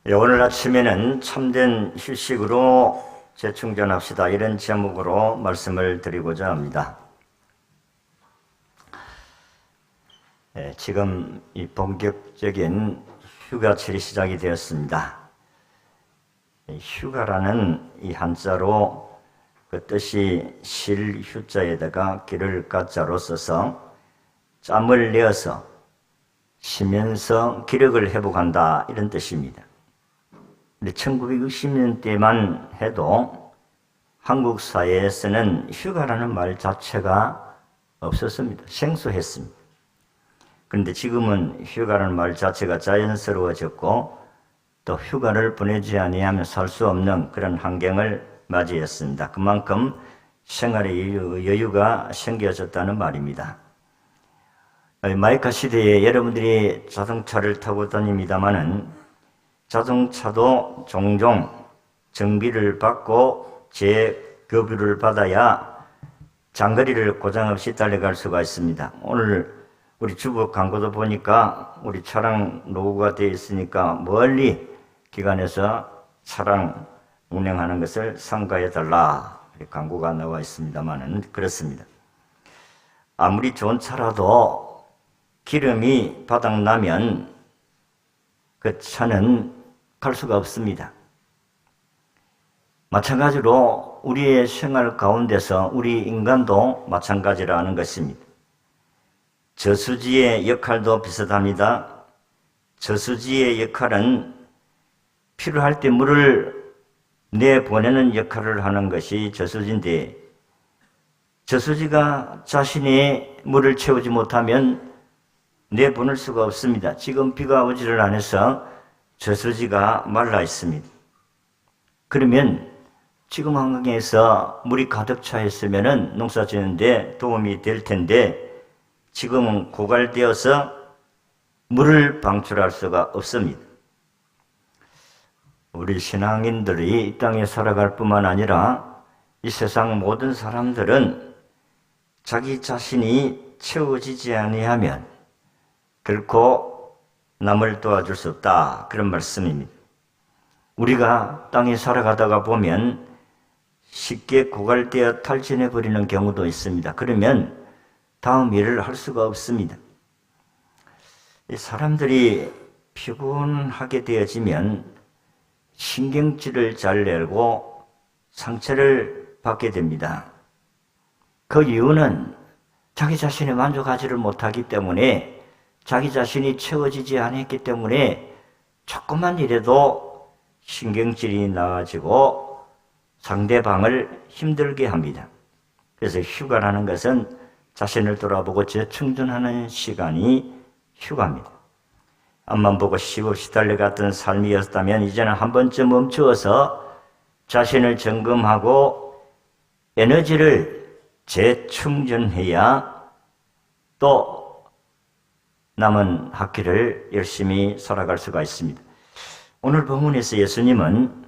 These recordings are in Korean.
오늘 아침에는 참된 휴식으로 재충전합시다, 이런 제목으로 말씀을 드리고자 합니다. 지금 이 본격적인 휴가철이 시작이 되었습니다. 휴가라는 이 한자로 그 뜻이 쉴 휴자에다가 기를 가자로 써서 짬을 내어서 쉬면서 기력을 회복한다, 이런 뜻입니다. 1960년대만 해도 한국 사회에서는 휴가라는 말 자체가 없었습니다. 생소했습니다. 그런데 지금은 휴가라는 말 자체가 자연스러워졌고 또 휴가를 보내지 아니하면 살 수 없는 그런 환경을 맞이했습니다. 그만큼 생활의 여유가 생겨졌다는 말입니다. 마이카 시대에 여러분들이 자동차를 타고 다닙니다마는 자동차도 종종 정비를 받고 재급유를 받아야 장거리를 고장없이 달려갈 수가 있습니다. 오늘 우리 주부 광고도 보니까 우리 차량 노후가 되어 있으니까 멀리 기관에서 차량 운행하는 것을 삼가해 달라, 광고가 나와 있습니다만은 그렇습니다. 아무리 좋은 차라도 기름이 바닥나면 그 차는 갈 수가 없습니다. 마찬가지로 우리의 생활 가운데서 우리 인간도 마찬가지라는 것입니다. 저수지의 역할도 비슷합니다. 저수지의 역할은 필요할 때 물을 내보내는 역할을 하는 것이 저수지인데, 저수지가 자신의 물을 채우지 못하면 내보낼 수가 없습니다. 지금 비가 오지를 않아서 저수지가 말라 있습니다. 그러면 지금 환경에서 물이 가득 차 있으면 농사 지는데 도움이 될 텐데 지금은 고갈되어서 물을 방출할 수가 없습니다. 우리 신앙인들이 이 땅에 살아갈 뿐만 아니라 이 세상 모든 사람들은 자기 자신이 채워지지 아니하면 결코 남을 도와줄 수 없다, 그런 말씀입니다. 우리가 땅에 살아가다가 보면 쉽게 고갈되어 탈진해버리는 경우도 있습니다. 그러면 다음 일을 할 수가 없습니다. 이 사람들이 피곤하게 되어지면 신경질을 잘 내고 상처를 받게 됩니다. 그 이유는 자기 자신이 만족하지를 못하기 때문에, 자기 자신이 채워지지 않았기 때문에 조금만 일해도 신경질이 나가지고 상대방을 힘들게 합니다. 그래서 휴가라는 것은 자신을 돌아보고 재충전하는 시간이 휴가입니다. 앞만 보고 쉼없이 달려갔던 삶이었다면 이제는 한 번쯤 멈추어서 자신을 점검하고 에너지를 재충전해야 또 남은 학기를 열심히 살아갈 수가 있습니다. 오늘 본문에서 예수님은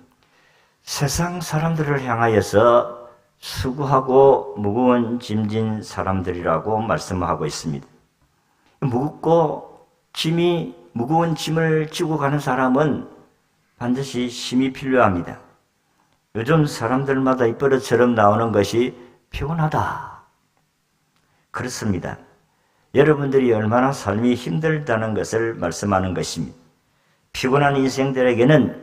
세상 사람들을 향하여서 수고하고 무거운 짐진 사람들이라고 말씀하고 있습니다. 무거운 짐을 지고 가는 사람은 반드시 힘이 필요합니다. 요즘 사람들마다 이 버릇처럼 나오는 것이 피곤하다. 그렇습니다. 여러분들이 얼마나 삶이 힘들다는 것을 말씀하는 것입니다. 피곤한 인생들에게는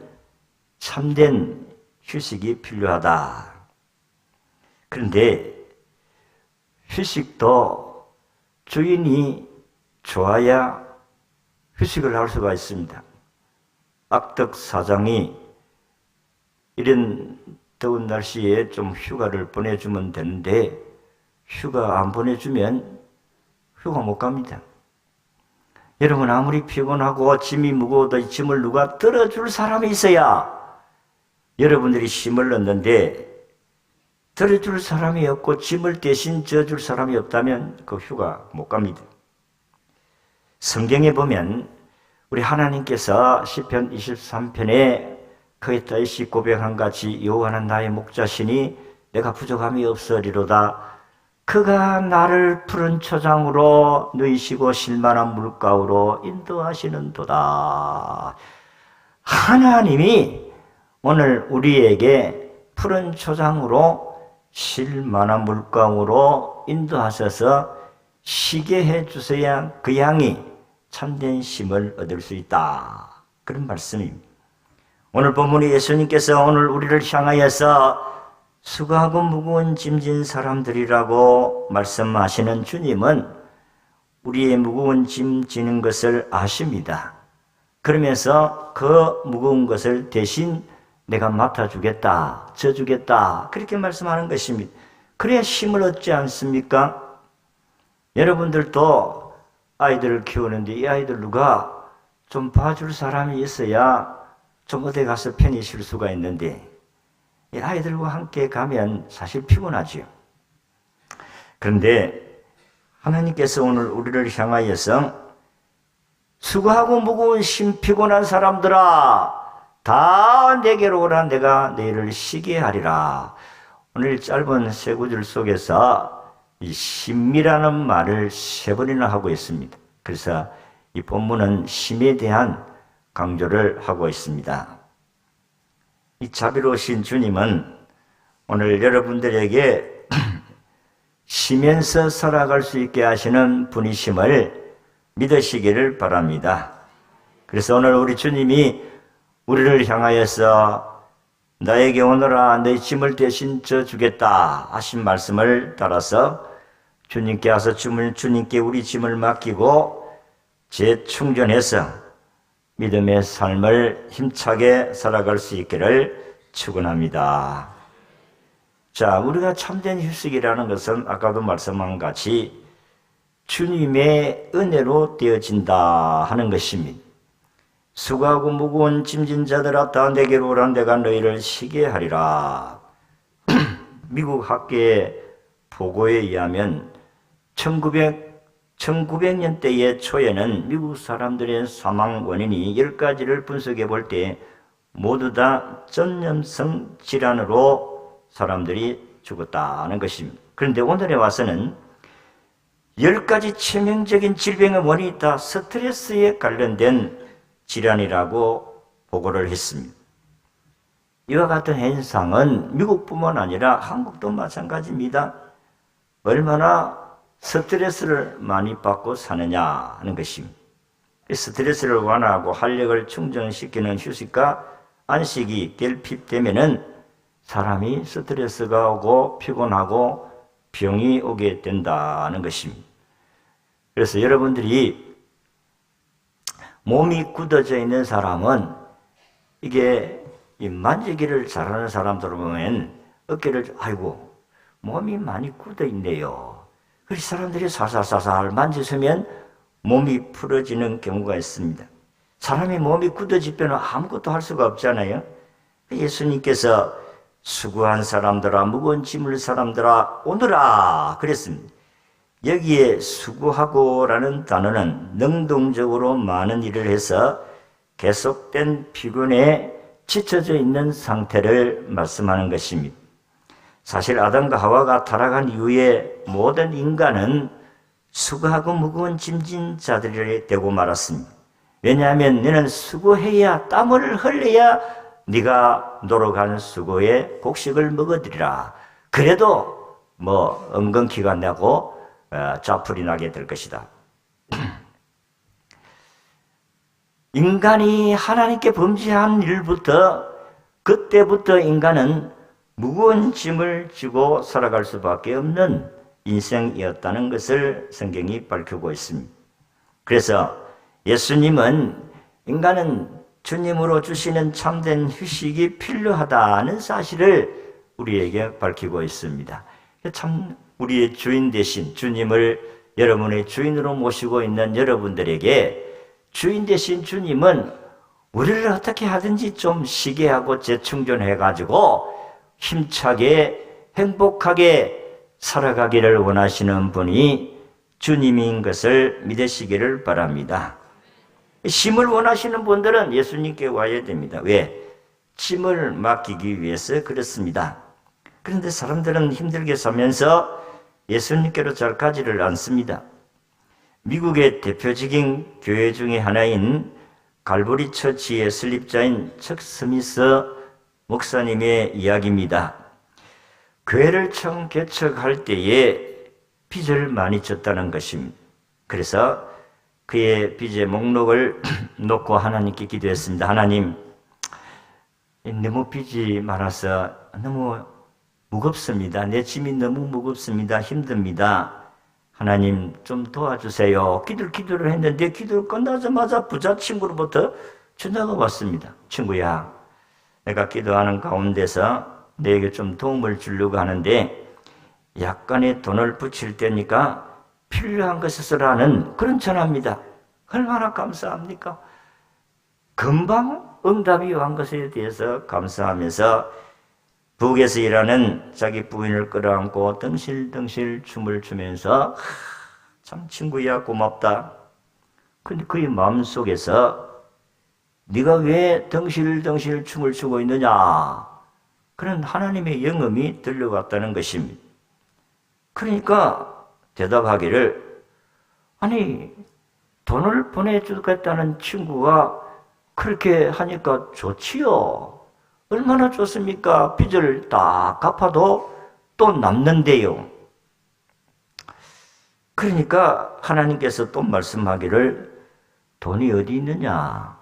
참된 휴식이 필요하다. 그런데 휴식도 주인이 좋아야 휴식을 할 수가 있습니다. 악덕 사장이 이런 더운 날씨에 좀 휴가를 보내주면 되는데 휴가 안 보내주면 휴가 못 갑니다. 여러분, 아무리 피곤하고 짐이 무거워도 이 짐을 누가 들어줄 사람이 있어야 여러분들이 힘을 얻는데, 들어줄 사람이 없고 짐을 대신 져줄 사람이 없다면 그 휴가 못 갑니다. 성경에 보면 우리 하나님께서 시편 23편에 그의 다윗이 고백한 같이 여호와는 나의 목자시니 내가 부족함이 없으리로다. 그가 나를 푸른 초장으로 누이시고 실만한 물가로 인도하시는도다. 하나님이 오늘 우리에게 푸른 초장으로 쉴 만한 물강으로 인도하셔서 쉬게 해 주셔야 그 양이 참된 쉼을 얻을 수 있다. 그런 말씀입니다. 오늘 본문에 예수님께서 오늘 우리를 향하여서 수고하고 무거운 짐진 사람들이라고 말씀하시는 주님은 우리의 무거운 짐 지는 것을 아십니다. 그러면서 그 무거운 것을 대신 내가 맡아주겠다, 져주겠다, 그렇게 말씀하는 것입니다. 그래야 힘을 얻지 않습니까? 여러분들도 아이들을 키우는데 이 아이들 누가 좀 봐줄 사람이 있어야 좀 어디 가서 편히 쉴 수가 있는데 이 아이들과 함께 가면 사실 피곤하죠. 그런데 하나님께서 오늘 우리를 향하여서 수고하고 무거운 심 피곤한 사람들아 다 내게로 오라 내가 너희를 쉬게 하리라. 오늘 짧은 세 구절 속에서 이 쉼이라는 말을 세 번이나 하고 있습니다. 그래서 이 본문은 쉼에 대한 강조를 하고 있습니다. 이 자비로우신 주님은 오늘 여러분들에게 쉬면서 살아갈 수 있게 하시는 분이심을 믿으시기를 바랍니다. 그래서 오늘 우리 주님이 우리를 향하여서 나에게 오너라 내 짐을 대신 져주겠다 하신 말씀을 따라서 주님께 와서 주님께 우리 짐을 맡기고 재충전해서 믿음의 삶을 힘차게 살아갈 수 있기를 축원합니다. 자, 우리가 참된 휴식이라는 것은 아까도 말씀한 같이 주님의 은혜로 되어진다 하는 것입니다. 수고하고 무거운 짐진 자들아 다 내게로 오라 내가 너희를 쉬게 하리라. 미국 학계의 보고에 의하면 1900년대의 초에는 미국 사람들의 사망 원인이 10가지를 분석해 볼 때 모두 다 전염성 질환으로 사람들이 죽었다는 것입니다. 그런데 오늘에 와서는 10가지 치명적인 질병의 원인이 다 스트레스에 관련된 질환이라고 보고를 했습니다. 이와 같은 현상은 미국뿐만 아니라 한국도 마찬가지입니다. 얼마나 스트레스를 많이 받고 사느냐 하는 것입니다. 스트레스를 완화하고 활력을 충전시키는 휴식과 안식이 결핍되면은 사람이 스트레스가 오고 피곤하고 병이 오게 된다는 것입니다. 그래서 여러분들이 몸이 굳어져 있는 사람은 이게 만지기를 잘하는 사람들 보면 어깨를 아이고 몸이 많이 굳어 있네요. 그래서 사람들이 살살살살 만지면 몸이 풀어지는 경우가 있습니다. 사람이 몸이 굳어지면 아무것도 할 수가 없잖아요. 예수님께서 수고한 사람들아 무거운 짐을 사람들아 오너라 그랬습니다. 여기에 수고하고라는 단어는 능동적으로 많은 일을 해서 계속된 피곤에 지쳐져 있는 상태를 말씀하는 것입니다. 사실 아담과 하와가 타락한 이후에 모든 인간은 수고하고 무거운 짐진 자들이 되고 말았습니다. 왜냐하면 너는 수고해야 땀을 흘려야 네가 노력한 수고에 곡식을 먹어들이라. 그래도 엉겅퀴가 나고 짜풀이 나게 될 것이다. 인간이 하나님께 범죄한 일부터 그때부터 인간은 무거운 짐을 지고 살아갈 수밖에 없는 인생이었다는 것을 성경이 밝히고 있습니다. 그래서 예수님은 인간은 주님으로 주시는 참된 휴식이 필요하다는 사실을 우리에게 밝히고 있습니다. 참 우리의 주인 대신 주님을 여러분의 주인으로 모시고 있는 여러분들에게 주인 대신 주님은 우리를 어떻게 하든지 좀 쉬게 하고 재충전해가지고 힘차게 행복하게 살아가기를 원하시는 분이 주님인 것을 믿으시기를 바랍니다. 쉼을 원하시는 분들은 예수님께 와야 됩니다. 왜? 짐을 맡기기 위해서 그렇습니다. 그런데 사람들은 힘들게 살면서 예수님께로 잘 가지를 않습니다. 미국의 대표적인 교회 중에 하나인 갈보리 처치의 설립자인 척 스미스 목사님의 이야기입니다. 교회를 처음 개척할 때에 빚을 많이 졌다는 것입니다. 그래서 그의 빚의 목록을 놓고 하나님께 기도했습니다. 하나님, 너무 빚이 많아서 너무 무겁습니다. 내 짐이 너무 무겁습니다. 힘듭니다. 하나님 좀 도와주세요. 기도를 했는데 기도를 끝나자마자 부자 친구로부터 전화가 왔습니다. 친구야, 내가 기도하는 가운데서 너에게 좀 도움을 주려고 하는데 약간의 돈을 붙일 테니까 필요한 것을 쓰라는 그런 전화입니다. 얼마나 감사합니까? 금방 응답이 온 것에 대해서 감사하면서 북에서 일하는 자기 부인을 끌어안고 덩실덩실 춤을 추면서 참 친구야 고맙다. 근데 그의 마음속에서 네가 왜 덩실덩실 춤을 추고 있느냐, 그런 하나님의 영음이 들려왔다는 것입니다. 그러니까 대답하기를, 아니 돈을 보내주겠다는 친구가 그렇게 하니까 좋지요. 얼마나 좋습니까? 빚을 다 갚아도 또 남는데요. 그러니까 하나님께서 또 말씀하기를, 돈이 어디 있느냐?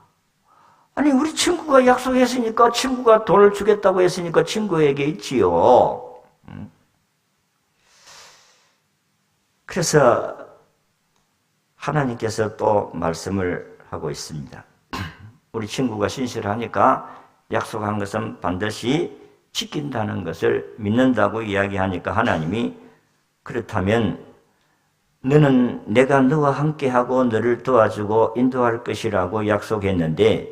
아니 우리 친구가 약속했으니까, 친구가 돈을 주겠다고 했으니까 친구에게 있지요. 그래서 하나님께서 또 말씀을 하고 있습니다. 우리 친구가 신실하니까 약속한 것은 반드시 지킨다는 것을 믿는다고 이야기하니까 하나님이, 그렇다면 너는 내가 너와 함께하고 너를 도와주고 인도할 것이라고 약속했는데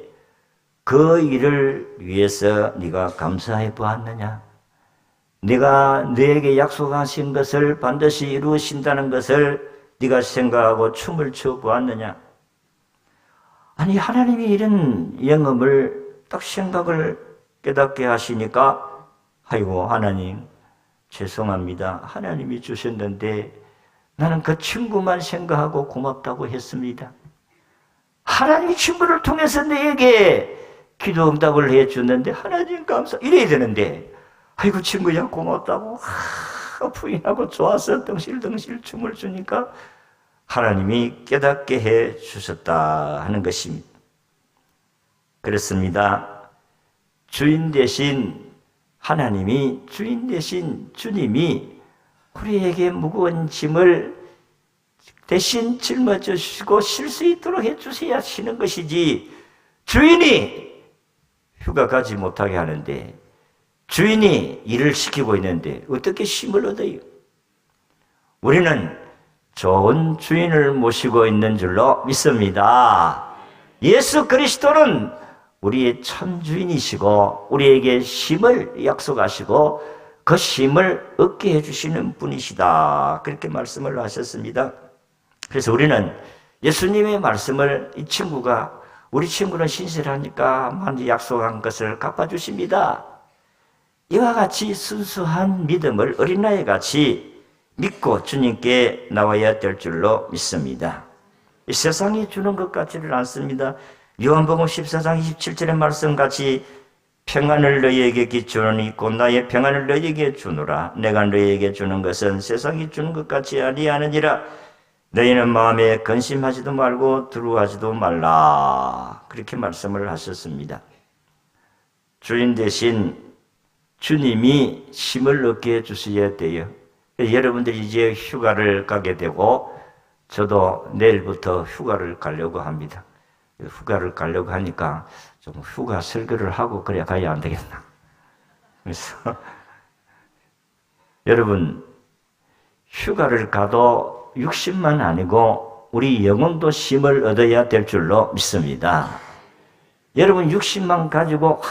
그 일을 위해서 네가 감사해 보았느냐? 네가 너에게 약속하신 것을 반드시 이루신다는 것을 네가 생각하고 춤을 춰 보았느냐? 아니 하나님이 이런 영음을 딱 생각을 깨닫게 하시니까, 아이고 하나님 죄송합니다. 하나님이 주셨는데 나는 그 친구만 생각하고 고맙다고 했습니다. 하나님이 친구를 통해서 내게 기도 응답을 해주는데 하나님 감사, 이래야 되는데 아이고 친구야 고맙다고 부인하고 좋아서 덩실덩실 춤을 추니까 하나님이 깨닫게 해 주셨다 하는 것입니다. 그렇습니다. 주인 대신 하나님이, 주인 대신 주님이 우리에게 무거운 짐을 대신 짊어져 주시고 쉴 수 있도록 해주셔야 하시는 것이지, 주인이 휴가 가지 못하게 하는데, 주인이 일을 시키고 있는데 어떻게 쉼을 얻어요? 우리는 좋은 주인을 모시고 있는 줄로 믿습니다. 예수 그리스도는 우리의 참 주인이시고 우리에게 쉼을 약속하시고 그 쉼을 얻게 해주시는 분이시다, 그렇게 말씀을 하셨습니다. 그래서 우리는 예수님의 말씀을, 이 친구가, 우리 친구는 신실하니까 만지 약속한 것을 갚아주십니다, 이와 같이 순수한 믿음을 어린아이같이 믿고 주님께 나와야 될 줄로 믿습니다. 이 세상이 주는 것 같지는 않습니다. 요한복음 14장 27절의 말씀같이 평안을 너희에게 기초는 곧 나의 평안을 너희에게 주노라. 내가 너희에게 주는 것은 세상이 주는 것 같이 아니하느니라. 너희는 마음에 근심하지도 말고 두려워하지도 말라. 그렇게 말씀을 하셨습니다. 주인 대신 주님이 힘을 얻게 해주셔야 돼요. 여러분들이 이제 휴가를 가게 되고 저도 내일부터 휴가를 가려고 합니다. 휴가를 가려고 하니까 좀 휴가 설교를 하고 그래야 가야 안 되겠나. 그래서 여러분, 휴가를 가도 60만 아니고 우리 영혼도 힘을 얻어야 될 줄로 믿습니다. 여러분 60만 가지고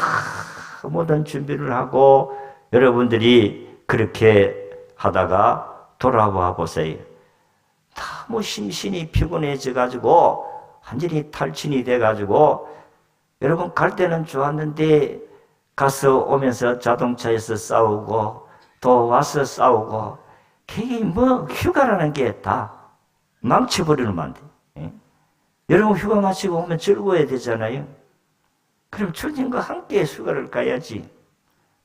모든 준비를 하고 여러분들이 그렇게 하다가 돌아와 보세요. 너무 심신이 피곤해져 가지고 완전히 탈진이 돼 가지고, 여러분 갈 때는 좋았는데 가서 오면서 자동차에서 싸우고 또 와서 싸우고, 그게 뭐 휴가라는 게 다 망쳐버리는 안 돼. 여러분 휴가 마치고 오면 즐거워야 되잖아요. 그럼 주님과 함께 휴가를 가야지.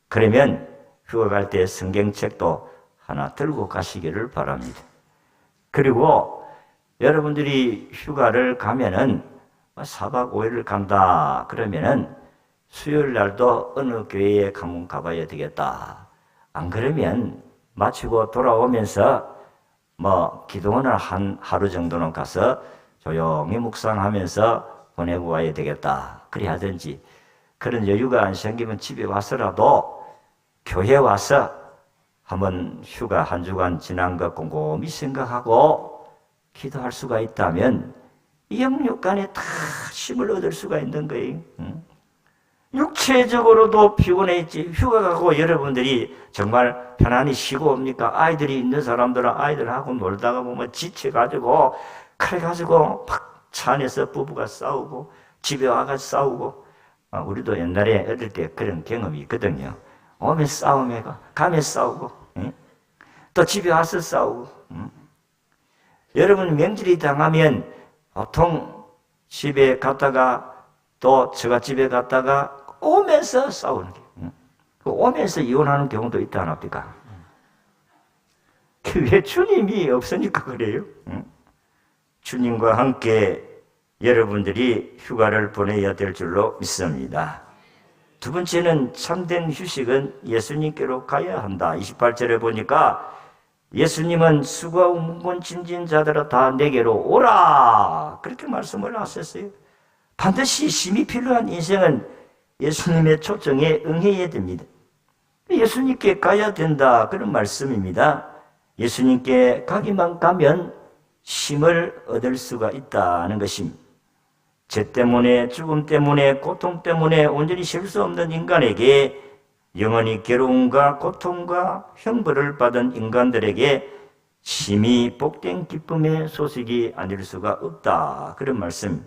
그러면 휴가 갈 때 성경책도 하나 들고 가시기를 바랍니다. 그리고 여러분들이 휴가를 가면은 4박 5일을 간다 그러면은 수요일 날도 어느 교회에 한번 가봐야 되겠다. 안 그러면 마치고 돌아오면서 기도원을 한 하루 정도는 가서 조용히 묵상하면서 보내고 와야 되겠다. 그리 하든지, 그런 여유가 안 생기면 집에 와서라도 교회 와서 한번 휴가 한 주간 지난 것 곰곰이 생각하고 기도할 수가 있다면 영육간에 다 힘을 얻을 수가 있는 거예요. 육체적으로도 피곤했지. 휴가 가고 여러분들이 정말 편안히 쉬고 옵니까? 아이들이 있는 사람들은 아이들하고 놀다가 보면 지쳐가지고 그래가지고 막 차 안에서 부부가 싸우고 집에 와가 싸우고. 우리도 옛날에 어릴 때 그런 경험이 있거든요. 오면 싸움에 가면 싸우고, 또 집에 와서 싸우고. 여러분 명절이 당하면 보통 집에 갔다가 또 처갓집에 갔다가 오면서 싸우는 게, 오면서 이혼하는 경우도 있다 안 합니까? 왜 주님이 없으니까 그래요? 주님과 함께 여러분들이 휴가를 보내야 될 줄로 믿습니다. 두 번째는 참된 휴식은 예수님께로 가야 한다. 28절에 보니까 예수님은 수고하고 무거운 짐진 자들아 다 내게로 오라, 그렇게 말씀을 하셨어요. 반드시 쉼이 필요한 인생은 예수님의 초청에 응해야 됩니다. 예수님께 가야 된다, 그런 말씀입니다. 예수님께 가기만 가면 쉼을 얻을 수가 있다는 것입니다. 죄 때문에, 죽음 때문에, 고통 때문에 온전히 쉴 수 없는 인간에게, 영원히 괴로움과 고통과 형벌을 받은 인간들에게 쉼이 복된 기쁨의 소식이 아닐 수가 없다, 그런 말씀.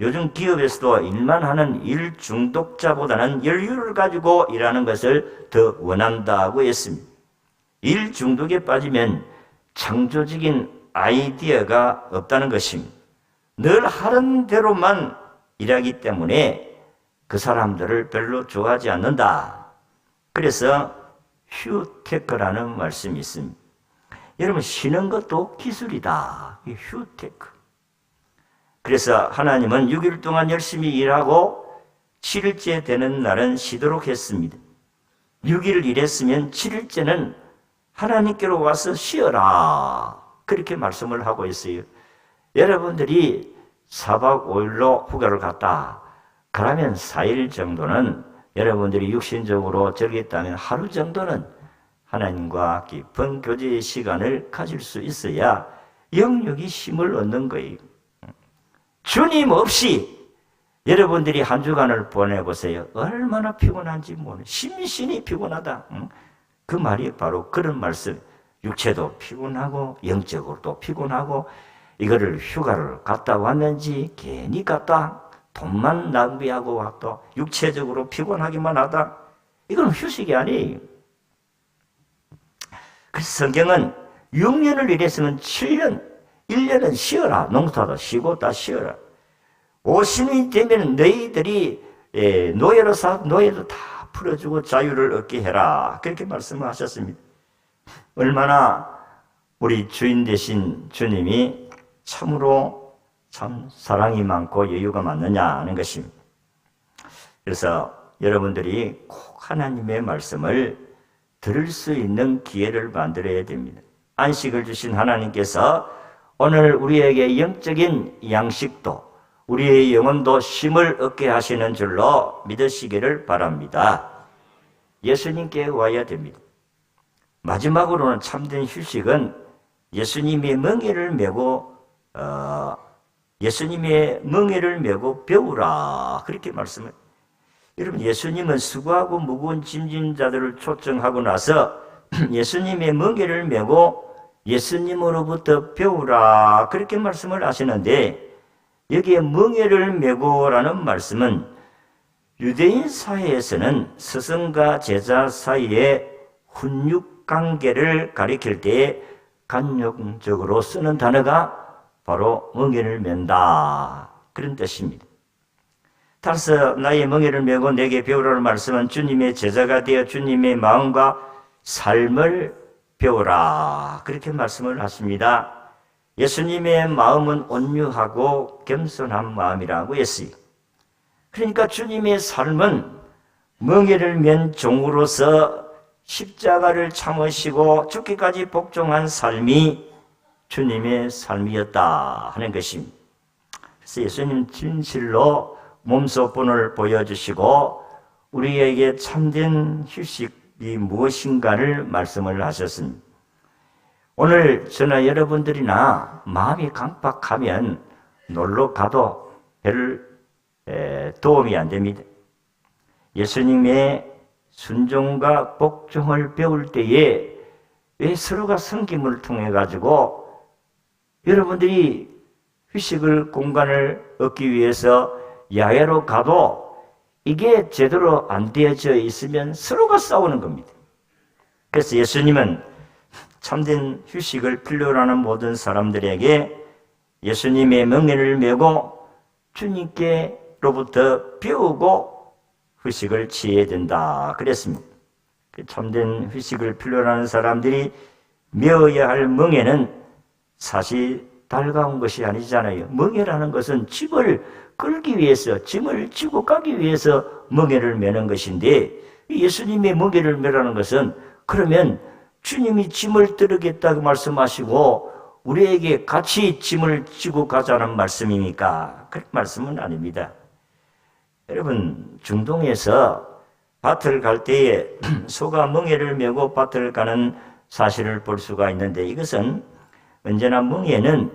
요즘 기업에서도 일만 하는 일 중독자보다는 여유를 가지고 일하는 것을 더 원한다고 했습니다. 일 중독에 빠지면 창조적인 아이디어가 없다는 것입니다. 늘 하는 대로만 일하기 때문에 그 사람들을 별로 좋아하지 않는다. 그래서 휴테크라는 말씀이 있습니다. 여러분, 쉬는 것도 기술이다. 휴테크. 그래서 하나님은 6일 동안 열심히 일하고 7일째 되는 날은 쉬도록 했습니다. 6일 일했으면 7일째는 하나님께로 와서 쉬어라, 그렇게 말씀을 하고 있어요. 여러분들이 4박 5일로 휴가를 갔다 그러면 4일 정도는 여러분들이 육신적으로 즐겼다면 하루 정도는 하나님과 깊은 교제의 시간을 가질 수 있어야 영육이 힘을 얻는 거예요. 주님 없이 여러분들이 한 주간을 보내보세요. 얼마나 피곤한지 모르는, 심신이 피곤하다. 그 말이 바로 그런 말씀. 육체도 피곤하고 영적으로도 피곤하고, 이거를 휴가를 갔다 왔는지 괜히 갔다 돈만 낭비하고 또 육체적으로 피곤하기만 하다. 이건 휴식이 아니에요. 그래서 성경은 6년을 일했으면 7년, 1년은 쉬어라. 농사도 쉬고 다 쉬어라. 50년이 되면 너희들이 노예도 다 풀어주고 자유를 얻게 해라, 그렇게 말씀을 하셨습니다. 얼마나 우리 주인 되신 주님이 참으로 참 사랑이 많고 여유가 많느냐 하는 것입니다. 그래서 여러분들이 꼭 하나님의 말씀을 들을 수 있는 기회를 만들어야 됩니다. 안식을 주신 하나님께서 오늘 우리에게 영적인 양식도, 우리의 영혼도 쉼을 얻게 하시는 줄로 믿으시기를 바랍니다. 예수님께 와야 됩니다. 마지막으로는 참된 휴식은 예수님의 멍에를 메고 배우라, 그렇게 말씀을. 여러분, 예수님은 수고하고 무거운 짐진 자들을 초청하고 나서 예수님의 멍에를 메고 예수님으로부터 배우라, 그렇게 말씀을 하시는데, 여기에 멍에를 메고라는 말씀은 유대인 사회에서는 스승과 제자 사이의 훈육 관계를 가리킬 때 간용적으로 쓰는 단어가 바로 멍에를 맨다, 그런 뜻입니다. 따라서 나의 멍에를 메고 내게 배우라는 말씀은 주님의 제자가 되어 주님의 마음과 삶을 배우라, 그렇게 말씀을 하십니다. 예수님의 마음은 온유하고 겸손한 마음이라고 했어요. 그러니까 주님의 삶은 멍에를 맨 종으로서 십자가를 참으시고 죽기까지 복종한 삶이 주님의 삶이었다 하는 것입니다. 그래서 예수님 진실로 몸소본을 보여주시고 우리에게 참된 휴식이 무엇인가를 말씀을 하셨습니다. 오늘 저나 여러분들이나 마음이 강박하면 놀러 가도 별 도움이 안 됩니다. 예수님의 순종과 복종을 배울 때에 왜 서로가 섬김을 통해 가지고 여러분들이 휴식을 공간을 얻기 위해서 야외로 가도 이게 제대로 안 되어져 있으면 서로가 싸우는 겁니다. 그래서 예수님은 참된 휴식을 필요로 하는 모든 사람들에게 예수님의 멍에를 메고 주님께로부터 배우고 휴식을 취해야 된다 그랬습니다. 참된 휴식을 필요로 하는 사람들이 메어야 할 멍에는 사실 달가운 것이 아니잖아요. 멍에라는 것은 짐을 끌기 위해서, 짐을 지고 가기 위해서 멍에를 메는 것인데, 예수님의 멍에를 메라는 것은 그러면 주님이 짐을 들으겠다고 말씀하시고 우리에게 같이 짐을 지고 가자는 말씀입니까? 그런 말씀은 아닙니다. 여러분, 중동에서 밭을 갈 때에 소가 멍에를 메고 밭을 가는 사실을 볼 수가 있는데, 이것은 언제나 멍에는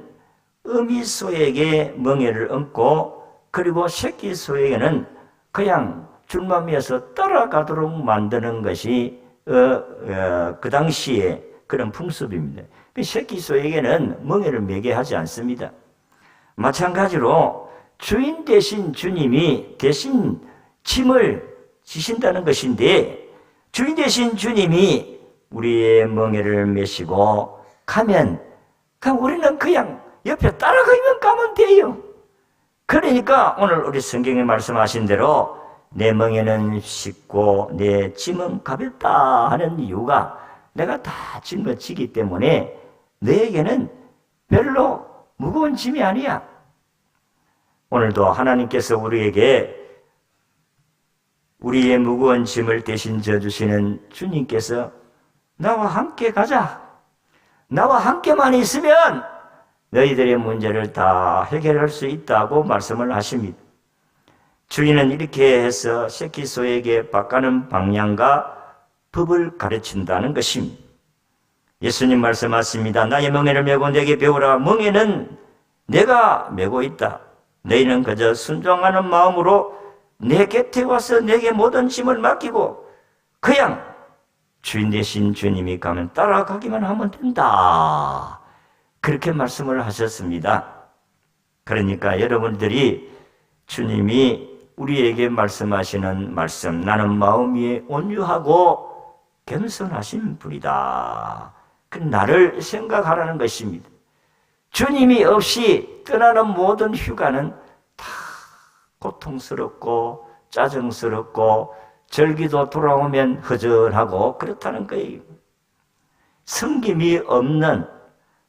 어미 소에게 멍에를 얹고 그리고 새끼 소에게는 그냥 줄만 매어서 따라가도록 만드는 것이 그 당시에 그런 풍습입니다. 새끼 소에게는 멍에를 매게 하지 않습니다. 마찬가지로 주인 대신 주님이 대신 짐을 지신다는 것인데, 주인 대신 주님이 우리의 멍에를 메시고 가면 그럼 우리는 그냥 옆에 따라가면 가면 돼요. 그러니까 오늘 우리 성경에 말씀하신 대로 내 멍에는 쉽고 내 짐은 가볍다 하는 이유가 내가 다 짊어지기 때문에 너에게는 별로 무거운 짐이 아니야. 오늘도 하나님께서 우리에게 우리의 무거운 짐을 대신 져주시는 주님께서 나와 함께 가자, 나와 함께만 있으면 너희들의 문제를 다 해결할 수 있다고 말씀을 하십니다. 주인은 이렇게 해서 새끼 소에게 밭가는 방향과 법을 가르친다는 것입니다. 예수님 말씀하십니다. 나의 멍에를 메고 내게 배우라. 멍에는 내가 메고 있다. 너희는 그저 순종하는 마음으로 내 곁에 와서 내게 모든 짐을 맡기고 그냥 주인 대신 주님이 가면 따라가기만 하면 된다. 그렇게 말씀을 하셨습니다. 그러니까 여러분들이 주님이 우리에게 말씀하시는 말씀, 나는 마음이 온유하고 겸손하신 분이다. 그 나를 생각하라는 것입니다. 주님이 없이 떠나는 모든 휴가는 다 고통스럽고 짜증스럽고 절기도 돌아오면 허전하고 그렇다는 거예요. 섬김이 없는,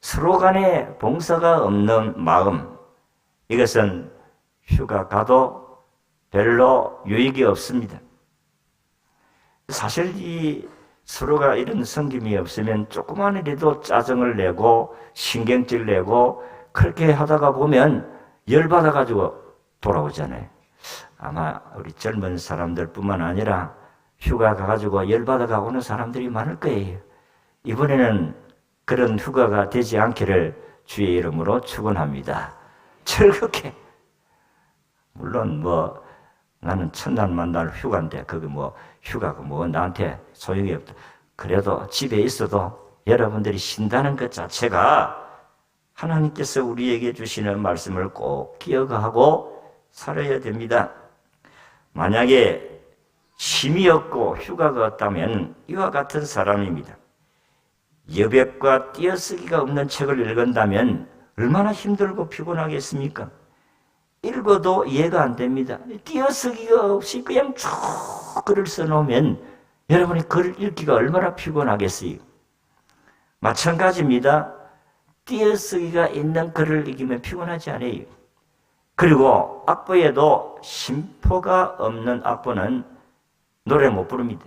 서로 간에 봉사가 없는 마음, 이것은 휴가 가도 별로 유익이 없습니다. 사실 이 서로가 이런 섬김이 없으면 조그만 일에도 짜증을 내고 신경질 내고 그렇게 하다가 보면 열받아가지고 돌아오잖아요. 아마 우리 젊은 사람들 뿐만 아니라 휴가 가가지고 열받아가 오는 사람들이 많을 거예요. 이번에는 그런 휴가가 되지 않기를 주의 이름으로 축원합니다. 즐겁게. 물론 뭐 나는 첫날 만날 휴가인데 그게 뭐 휴가가 뭐 나한테 소용이 없다. 그래도 집에 있어도 여러분들이 쉰다는 것 자체가 하나님께서 우리에게 주시는 말씀을 꼭 기억하고 살아야 됩니다. 만약에 쉼이 없고 휴가가 없다면 이와 같은 사람입니다. 여백과 띄어쓰기가 없는 책을 읽은다면 얼마나 힘들고 피곤하겠습니까? 읽어도 이해가 안 됩니다. 띄어쓰기가 없이 그냥 쭉 글을 써놓으면 여러분이 글 읽기가 얼마나 피곤하겠어요. 마찬가지입니다. 띄어쓰기가 있는 글을 읽으면 피곤하지 않아요. 그리고 악보에도 심포가 없는 악보는 노래 못 부릅니다.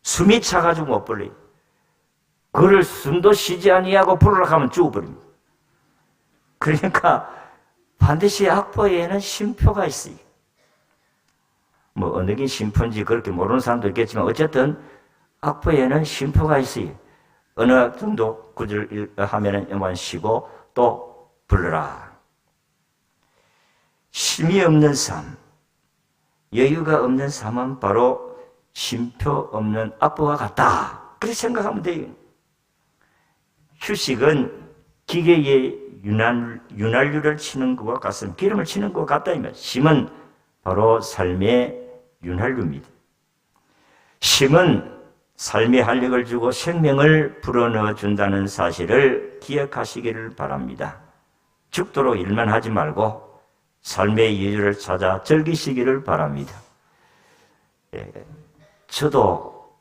숨이 차가지고 못 불러요. 글을 숨도 쉬지 아니하고 부르려고 하면 죽어버립니다. 그러니까 반드시 악보에는 심표가 있어요. 뭐 어느 게 심표인지 그렇게 모르는 사람도 있겠지만 어쨌든 악보에는 심표가 있어요. 어느 정도 구절 하면은 이만 쉬고 또 불러라. 쉼이 없는 삶, 여유가 없는 삶은 바로 쉼표 없는 악보와 같다. 그렇게 생각하면 돼요. 휴식은 기계의 윤활유를 치는 것과 같습니다. 기름을 치는 것과 같다. 쉼은 바로 삶의 윤활유입니다. 쉼은 삶의 활력을 주고 생명을 불어넣어 준다는 사실을 기억하시기를 바랍니다. 죽도록 일만 하지 말고 삶의 여유를 찾아 즐기시기를 바랍니다. 저도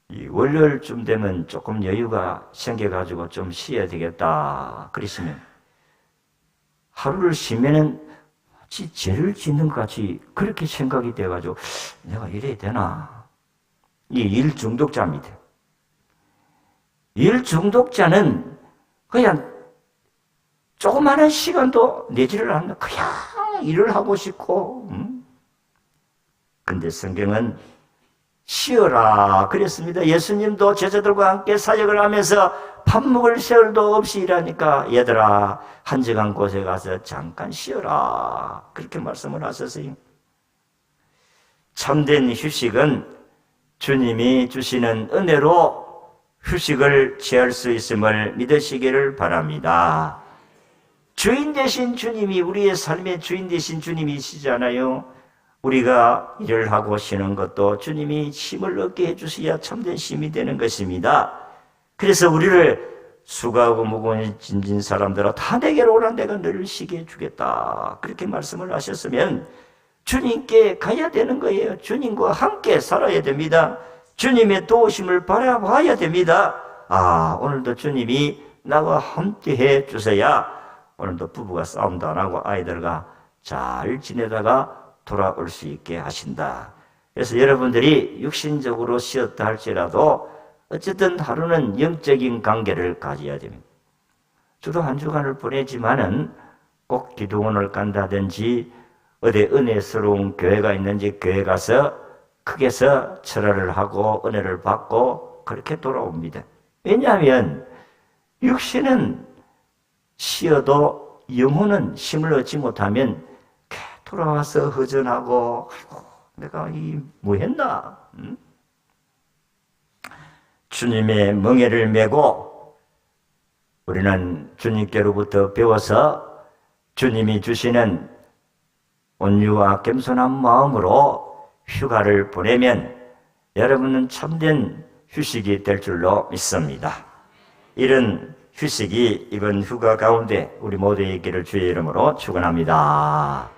이 월요일쯤 되면 조금 여유가 생겨가지고 좀 쉬어야 되겠다 그러시면 하루를 쉬면은 마치 죄를 짓는 것 같이 그렇게 생각이 돼가지고 내가 이래야 되나? 이 일 중독자입니다. 일 중독자는 그냥 조그마한 시간도 내지를 않는 그냥 일을 하고 싶고 근데 성경은 쉬어라 그랬습니다. 예수님도 제자들과 함께 사역을 하면서 밥 먹을 새울도 없이 일하니까 얘들아 한적한 곳에 가서 잠깐 쉬어라 그렇게 말씀을 하셨어요. 참된 휴식은 주님이 주시는 은혜로 휴식을 취할 수 있음을 믿으시기를 바랍니다. 주인 되신 주님이 우리의 삶의 주인 되신 주님이시잖아요. 우리가 일을 하고 쉬는 것도 주님이 쉼을 얻게 해주셔야 참된 쉼이 되는 것입니다. 그래서 우리를 수고하고 무거운 짐진 사람들아 다 내게로 오라 내가 너를 쉬게 해주겠다 그렇게 말씀을 하셨으면 주님께 가야 되는 거예요. 주님과 함께 살아야 됩니다. 주님의 도우심을 바라봐야 됩니다. 오늘도 주님이 나와 함께 해 주셔야 오늘도 부부가 싸움도 안 하고 아이들과 잘 지내다가 돌아올 수 있게 하신다. 그래서 여러분들이 육신적으로 쉬었다 할지라도 어쨌든 하루는 영적인 관계를 가져야 됩니다. 저도 한 주간을 보내지만은 꼭 기도원을 간다든지 어디 은혜스러운 교회가 있는지 교회 가서 크게서 철화를 하고 은혜를 받고 그렇게 돌아옵니다. 왜냐하면 육신은 쉬어도 영혼은 쉼을 얻지 못하면 돌아와서 허전하고 아이고 내가 뭐 했나? 주님의 멍에를 메고 우리는 주님께로부터 배워서 주님이 주시는 온유와 겸손한 마음으로 휴가를 보내면 여러분은 참된 휴식이 될 줄로 믿습니다. 이런 휴식이 이번 휴가 가운데 우리 모두의 있기를 주의 이름으로 축원합니다.